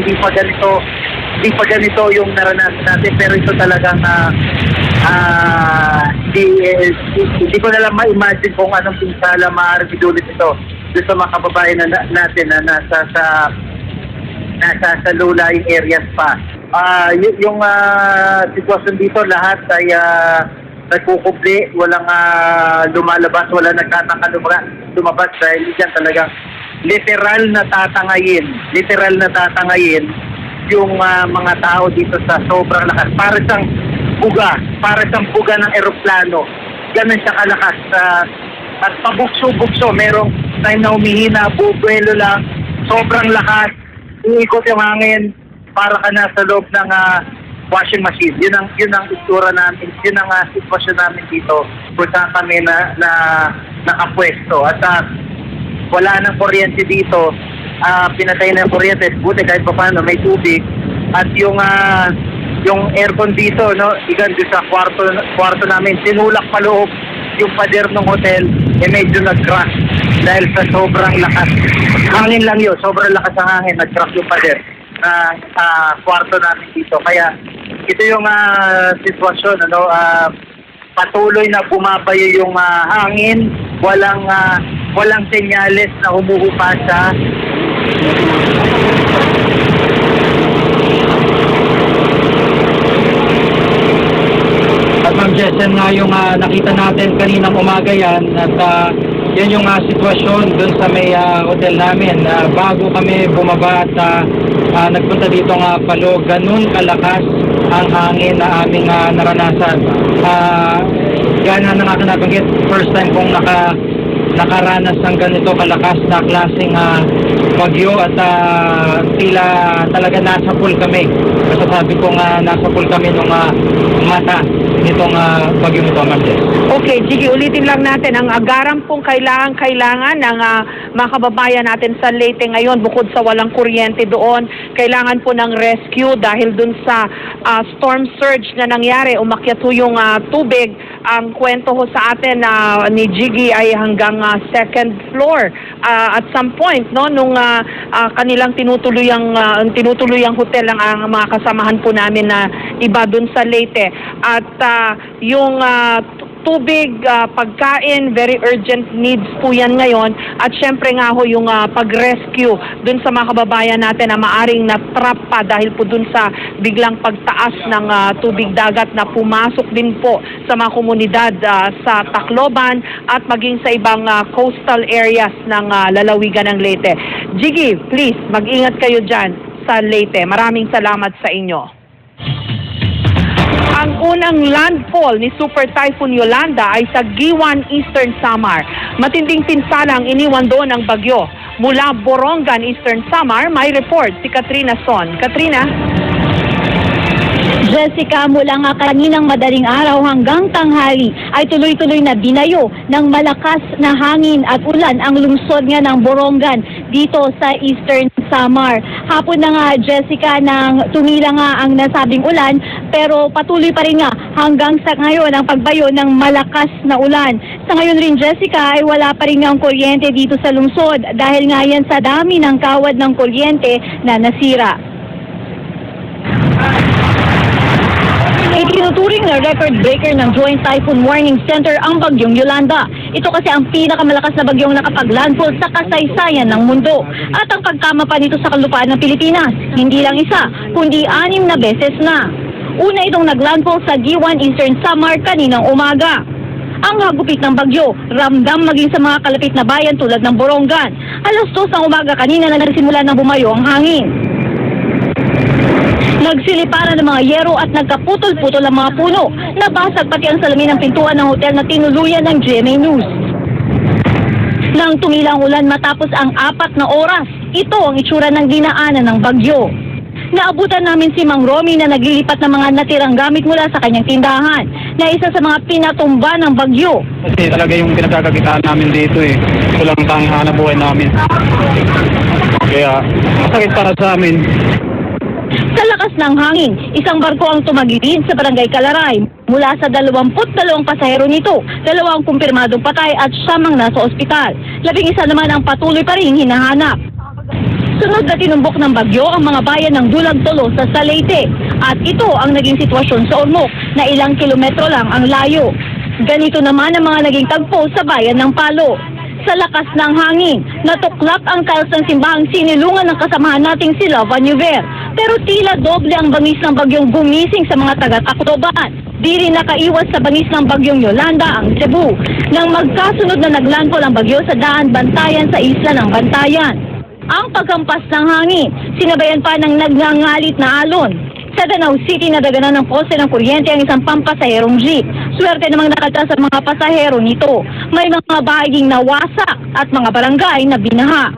hindi pa ganito yung naranasan natin, pero ito talagang hindi ko na lang ma-imagine kung anong pinsala maaari idulit ito doon sa mga kababayan natin na nasa sa low-lying areas pa. Yung sitwasyon dito, lahat ay nagkukubli, walang lumalabas, walang nagtataka lumabas dahil dyan talagang literal na tatangayin yung mga tao dito sa sobrang lakas. Para siyang buga ng eroplano. Ganun siya kalakas. At pabukso-bukso, merong time na humihina, bubuelo lang, sobrang lakas, iikot yung hangin, para ka na sa loob ng washing machine. Yun ang itsura namin, yun ang sitwasyon namin dito kung saan kami nakapwesto. At wala nang kuryente dito, pinatay na yung kuryente, buti kahit pa paano may tubig. At yung aircon dito, no, igan doon sa kwarto namin, tinulak pa loob yung pader ng hotel, medyo nag-crack dahil sa sobrang lakas. Hangin lang yun, sobrang lakas ang hangin, nag-crack yung pader na kwarto namin dito. Kaya ito yung sitwasyon, patuloy na bumabayo yung hangin, walang senyales na humuhupa siya. At Ma'am Jess, yan nga yung nakita natin kaninang umaga yan, at yan yung sitwasyon dun sa may hotel namin. Bago kami bumaba at nagpunta dito nga Palo, ganun kalakas ang hangin na aming naranasan. Gana na nga nabanggit, first time kong nakaranas ng ganito kalakas na klaseng bagyo, at tila talaga nasa pool kami. Masasabi ko nga nasa pool kami nung mata nitong bagyo nito, Ma'am Jess. Okay, sige, ulitin lang natin ang agaran pong kailangan ng mga kababayan natin sa Leyte ngayon, bukod sa walang kuryente doon, kailangan po ng rescue dahil dun sa storm surge na nangyari, umakyat ho yung tubig. Ang kwento ho sa atin ni Jiggy ay hanggang second floor. At some point, no, nung kanilang tinutuluyang hotel ang mga kasamahan po namin na iba dun sa Leyte. At yung tubig, pagkain, very urgent needs po yan ngayon. At syempre nga ho yung pag-rescue dun sa mga kababayan natin na maaring na-trap pa dahil po dun sa biglang pagtaas ng tubig dagat na pumasok din po sa mga komunidad sa Tacloban at maging sa ibang coastal areas ng lalawigan ng Leyte. Jiggy, please, mag-ingat kayo dyan sa Leyte. Maraming salamat sa inyo. Ang unang landfall ni Super Typhoon Yolanda ay sa Giwan, Eastern Samar. Matinding pinsala ang iniwan doon ng bagyo. Mula Borongan, Eastern Samar, may report si Katrina Son. Katrina? Jessica, mula nga kaninang madaling araw hanggang tanghali ay tuloy-tuloy na binayo ng malakas na hangin at ulan ang lungsod nga ng Borongan dito sa Eastern Samar. Hapon na nga, Jessica, nang tumila nga ang nasabing ulan, pero patuloy pa rin nga hanggang sa ngayon ang pagbayo ng malakas na ulan. Sa ngayon rin, Jessica, ay wala pa rin nga ang kuryente dito sa lungsod dahil nga yan sa dami ng kawad ng kuryente na nasira. Itinuturing na record breaker ng Joint Typhoon Warning Center ang bagyong Yolanda. Ito kasi ang pinakamalakas na bagyong nakapag-landfall sa kasaysayan ng mundo. At ang pagkama pa nito sa kalupaan ng Pilipinas, hindi lang isa, kundi 6 na beses na. Una itong naglandfall sa Giwan, Eastern Samar kaninang umaga. Ang hagupit ng bagyo, ramdam maging sa mga kalapit na bayan tulad ng Borongan. Alas 2 ng umaga kanina na nagsimula ng bumayo ang hangin. Nagsiliparan ng mga yero at nagkaputol-putol ang mga puno. Nabasag pati ang salamin ng pintuan ng hotel na tinuluyan ng GMA News. Nang tumilang ulan matapos ang 4 na oras, ito ang itsura ng dinaanan ng bagyo. Naabutan namin si Mang Romy na naglilipat ng mga natirang gamit mula sa kanyang tindahan, na isa sa mga pinatumba ng bagyo. Kasi talaga yung pinagkakakitaan namin dito ito lang ang tanging hanap buhay namin. Kaya masakit para sa amin. Sa lakas ng hangin, isang barko ang tumagilid sa Barangay Kalaray. Mula sa 22 pasahero nito, 2 ang kumpirmadong patay at 9 nasa ospital. 11 naman ang patuloy pa rin hinahanap. Sunod na tinumbok ng bagyo ang mga bayan ng Dulag-Tolo sa Leyte. At ito ang naging sitwasyon sa Ormoc na ilang kilometro lang ang layo. Ganito naman ang mga naging tagpo sa bayan ng Palo. Sa lakas ng hangin, natuklak ang tiles ng simbahang sinilungan ng kasamahan nating si Lova Nuver. Pero tila doble ang bangis ng bagyong gumising sa mga taga-Tacloban. Di rin nakaiwas sa bangis ng bagyong Yolanda ang Cebu, nang magkasunod na naglandfall ang bagyo sa daan Bantayan sa isla ng Bantayan. Ang paghampas ng hangin, sinabayan pa ng nagngangalit na alon. Sa Danau City, nadaganan ng poste ng kuryente ang isang pampasaherong jeep. Swerte namang nakatira sa mga pasahero nito. May mga bahaging nawasak at mga barangay na binaha.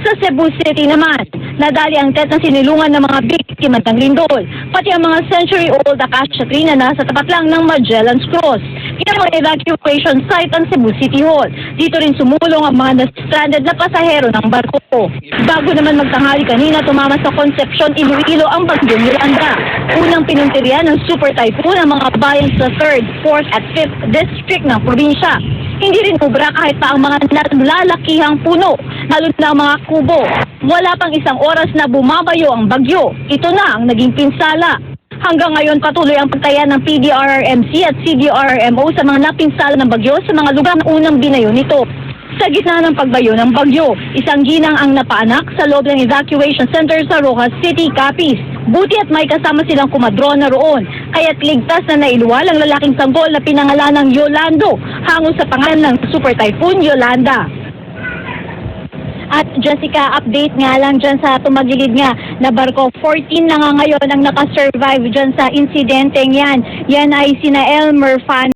Sa Cebu City naman, nadali ang tet na sinilungan ng mga biktima ng lindol, pati ang mga century-old acacia tree na nasa tapat lang ng Magellan's Cross. Ginawang evacuation site ang Cebu City Hall. Dito rin sumulong ang mga stranded na pasahero ng barko. Bago naman magtanghali kanina, tumama sa Concepcion, Iloilo ang bagyong Yolanda. Unang pinuntirya ng super typhoon ang mga bayan sa 3rd, 4th at 5th district ng probinsya. Hindi rin ubra kahit pa ang mga nalalakihang puno, lalo na ang mga kubo. Wala pang isang oras na bumabayo ang bagyo. Ito na ang naging pinsala. Hanggang ngayon patuloy ang pagtaya ng PDRRMC at CDRRMO sa mga napinsala ng bagyo sa mga lugar na unang binayo nito. Sa gitna ng pagbayo ng bagyo, isang ginang ang napaanak sa loob ng evacuation center sa Rojas City, Capiz. Buti at may kasama silang kumadrona roon, kaya't ligtas na nailuwal ang lalaking sanggol na pinangalan ng Yolando, hango sa pangalan ng Super Typhoon Yolanda. At Jessica, update nga lang dyan sa tumagilid nga na barko. 14 na nga ngayon ang nakasurvive dyan sa insidenteng yan. Yan ay sina Elmer Fan